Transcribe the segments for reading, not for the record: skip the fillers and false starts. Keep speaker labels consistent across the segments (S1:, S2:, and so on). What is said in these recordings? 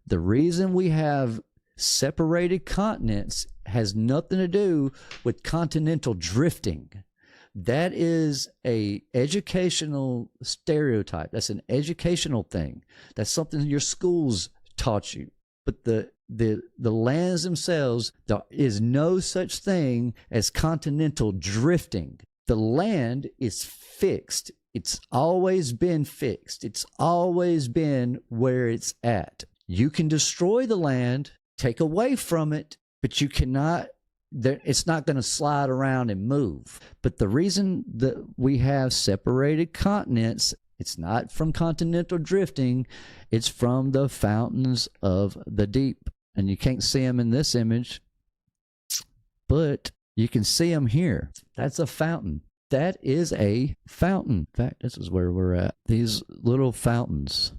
S1: The reason we have separated continents has nothing to do with continental drifting. That is a educational stereotype. That's an educational thing. That's something your schools taught you. But the lands themselves, there is no such thing as continental drifting. The land is fixed. It's always been fixed. It's always been where it's at. You can destroy the land, take away from it, but you cannot, it's not going to slide around and move. But the reason that we have separated continents, it's not from continental drifting, it's from the fountains of the deep. And you can't see them in this image, but you can see them here. That's a fountain. That is a fountain. In fact, this is where we're at. These little fountains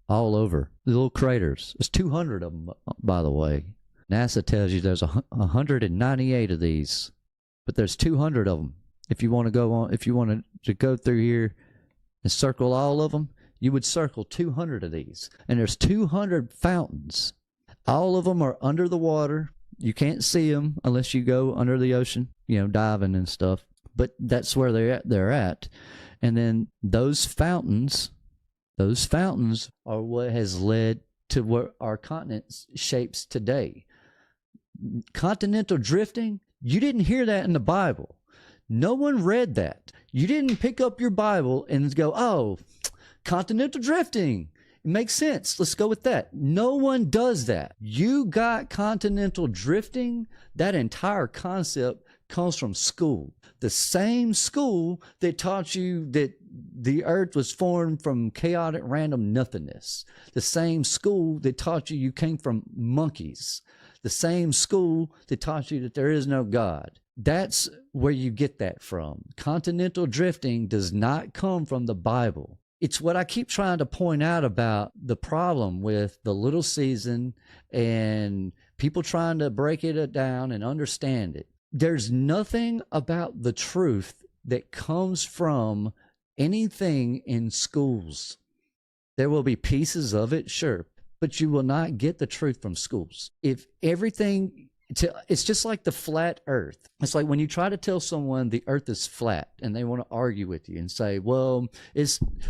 S1: all over, the little craters. There's 200 of them, by the way. NASA tells you there's 198 of these, but there's 200 of them. If you want to go on, if you want to go through here and circle all of them, you would circle 200 of these. And there's 200 fountains. All of them are under the water. You can't see them unless you go under the ocean, you know, diving and stuff. But that's where they're at. And then those fountains are what has led to what our continent shapes today. Continental drifting, you didn't hear that in the Bible. No one read that. You didn't pick up your Bible and go, oh, continental drifting. It makes sense. Let's go with that. No one does that. You got continental drifting. That entire concept comes from school. The same school that taught you that the earth was formed from chaotic random nothingness. The same school that taught you came from monkeys. The same school that taught you that there is no God. That's where you get that from. Continental drifting does not come from the Bible. It's what I keep trying to point out about the problem with the little season and people trying to break it down and understand it. There's nothing about the truth that comes from anything in schools. There will be pieces of it, sure, but you will not get the truth from schools. If everything, it's just like the flat earth. It's like when you try to tell someone the earth is flat and they want to argue with you and say, well,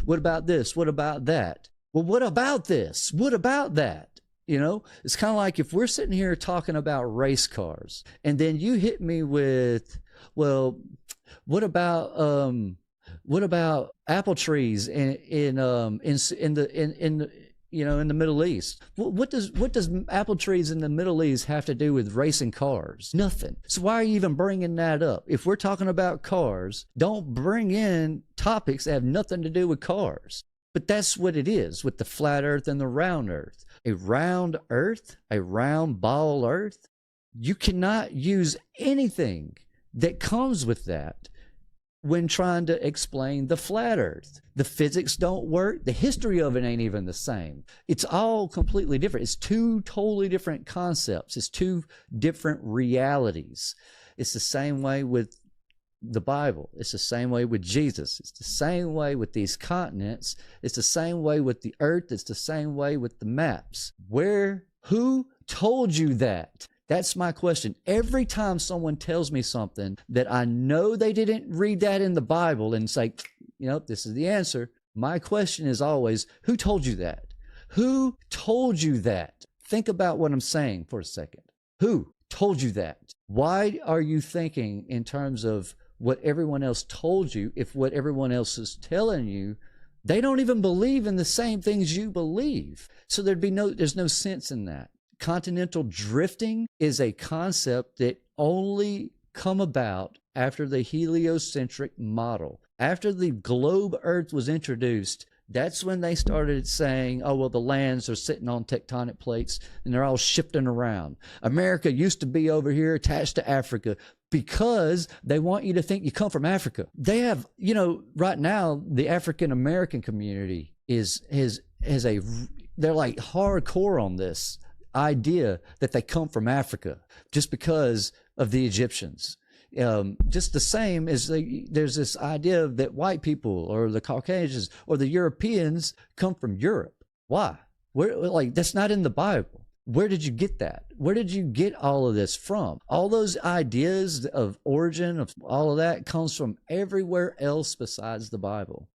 S1: what about this? What about that? Well, what about this? What about that? You know, it's kind of like if we're sitting here talking about race cars and then you hit me with, well, what about apple trees in the Middle East? What does apple trees in the Middle East have to do with racing cars? Nothing. So why are you even bringing that up? If we're talking about cars, don't bring in topics that have nothing to do with cars. But that's what it is with the flat earth and the round earth. A round earth, a round ball earth, you cannot use anything that comes with that when trying to explain the flat earth. The physics don't work. The history of it ain't even the same. It's all completely different. It's two totally different concepts. It's two different realities. It's the same way with the Bible. It's the same way with Jesus. It's the same way with these continents. It's the same way with the earth. It's the same way with the maps. Who told you that? That's my question. Every time someone tells me something that I know they didn't read that in the Bible and say, you know, this is the answer, my question is always, who told you that? Who told you that? Think about what I'm saying for a second. Who told you that? Why are you thinking in terms of what everyone else told you if what everyone else is telling you, they don't even believe in the same things you believe? So there's no sense in that. Continental drifting is a concept that only come about after the heliocentric model. After the globe Earth was introduced, that's when they started saying, oh, well, the lands are sitting on tectonic plates and they're all shifting around. America used to be over here attached to Africa because they want you to think you come from Africa. They have, you know, right now, the African American community they're like hardcore on this idea that they come from Africa just because of the Egyptians. Just the same as there's this idea that white people or the Caucasians or the Europeans come from Europe. Why? Where, like, that's not in the Bible. Where did you get that? Where did you get all of this from? All those ideas of origin of all of that comes from everywhere else besides the Bible.